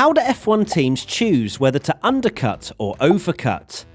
How do F1 teams choose whether to undercut or overcut?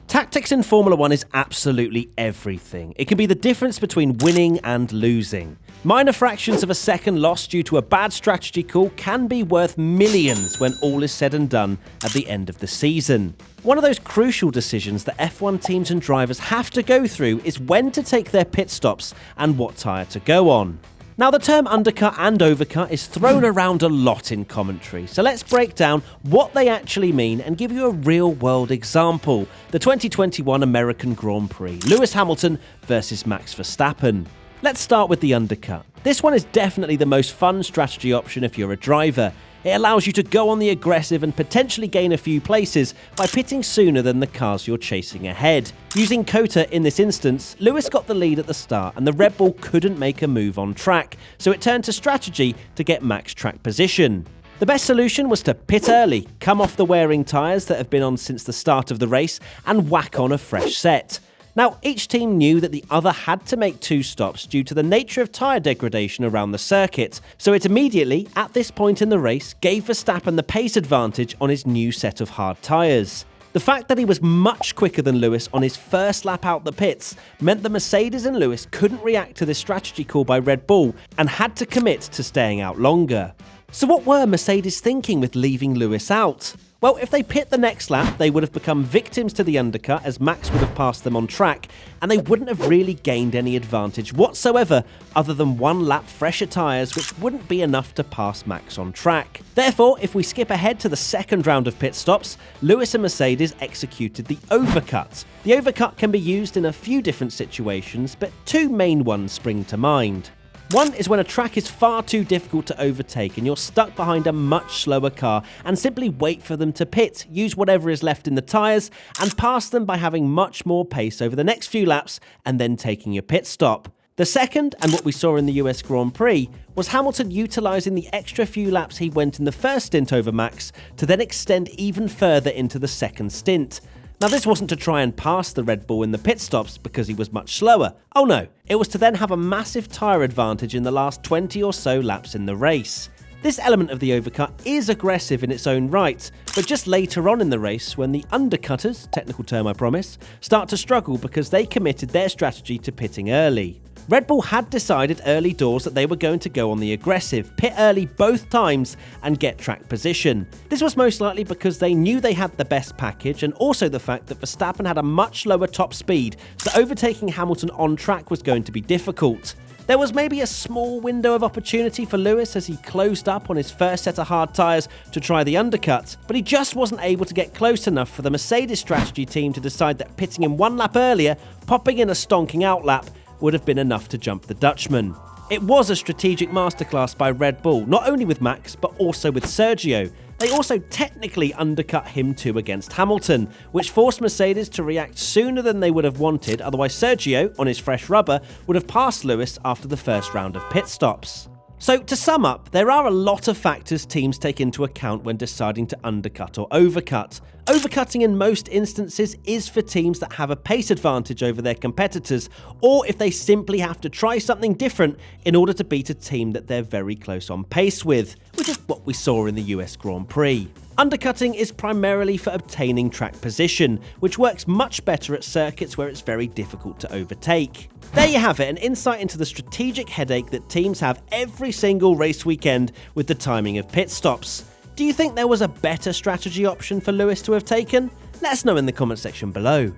Tactics in Formula 1 is absolutely everything. It can be the difference between winning and losing. Minor fractions of a second lost due to a bad strategy call can be worth millions when all is said and done at the end of the season. One of those crucial decisions that F1 teams and drivers have to go through is when to take their pit stops and what tyre to go on. Now, the term undercut and overcut is thrown around a lot in commentary, so let's break down what they actually mean and give you a real-world example. The 2021 American Grand Prix, Lewis Hamilton versus Max Verstappen. Let's start with the undercut. This one is definitely the most fun strategy option if you're a driver. It allows you to go on the aggressive and potentially gain a few places by pitting sooner than the cars you're chasing ahead. Using COTA in this instance, Lewis got the lead at the start and the Red Bull couldn't make a move on track, so it turned to strategy to get max track position. The best solution was to pit early, come off the wearing tyres that have been on since the start of the race, and whack on a fresh set. Now, each team knew that the other had to make two stops due to the nature of tyre degradation around the circuit, so it immediately, at this point in the race, gave Verstappen the pace advantage on his new set of hard tyres. The fact that he was much quicker than Lewis on his first lap out the pits meant that Mercedes and Lewis couldn't react to this strategy call by Red Bull and had to commit to staying out longer. So what were Mercedes thinking with leaving Lewis out? Well, if they pit the next lap, they would have become victims to the undercut as Max would have passed them on track, and they wouldn't have really gained any advantage whatsoever other than one lap fresher tyres, which wouldn't be enough to pass Max on track. Therefore, if we skip ahead to the second round of pit stops, Lewis and Mercedes executed the overcut. The overcut can be used in a few different situations, but two main ones spring to mind. One is when a track is far too difficult to overtake and you're stuck behind a much slower car and simply wait for them to pit, use whatever is left in the tyres and pass them by having much more pace over the next few laps and then taking your pit stop. The second, and what we saw in the US Grand Prix, was Hamilton utilising the extra few laps he went in the first stint over Max to then extend even further into the second stint. Now, this wasn't to try and pass the Red Bull in the pit stops because he was much slower. Oh no, it was to then have a massive tyre advantage in the last 20 or so laps in the race. This element of the overcut is aggressive in its own right, but just later on in the race when the undercutters, technical term I promise, start to struggle because they committed their strategy to pitting early. Red Bull had decided early doors that they were going to go on the aggressive, pit early both times and get track position. This was most likely because they knew they had the best package and also the fact that Verstappen had a much lower top speed, so overtaking Hamilton on track was going to be difficult. There was maybe a small window of opportunity for Lewis as he closed up on his first set of hard tyres to try the undercut, but he just wasn't able to get close enough for the Mercedes strategy team to decide that pitting him one lap earlier, popping in a stonking out lap, would have been enough to jump the Dutchman. It was a strategic masterclass by Red Bull, not only with Max, but also with Sergio. They also technically undercut him too against Hamilton, which forced Mercedes to react sooner than they would have wanted, otherwise Sergio, on his fresh rubber, would have passed Lewis after the first round of pit stops. So, to sum up, there are a lot of factors teams take into account when deciding to undercut or overcut. Overcutting in most instances is for teams that have a pace advantage over their competitors, or if they simply have to try something different in order to beat a team that they're very close on pace with, which is what we saw in the US Grand Prix. Undercutting is primarily for obtaining track position, which works much better at circuits where it's very difficult to overtake. There you have it, an insight into the strategic headache that teams have every single race weekend with the timing of pit stops. Do you think there was a better strategy option for Lewis to have taken? Let us know in the comment section below.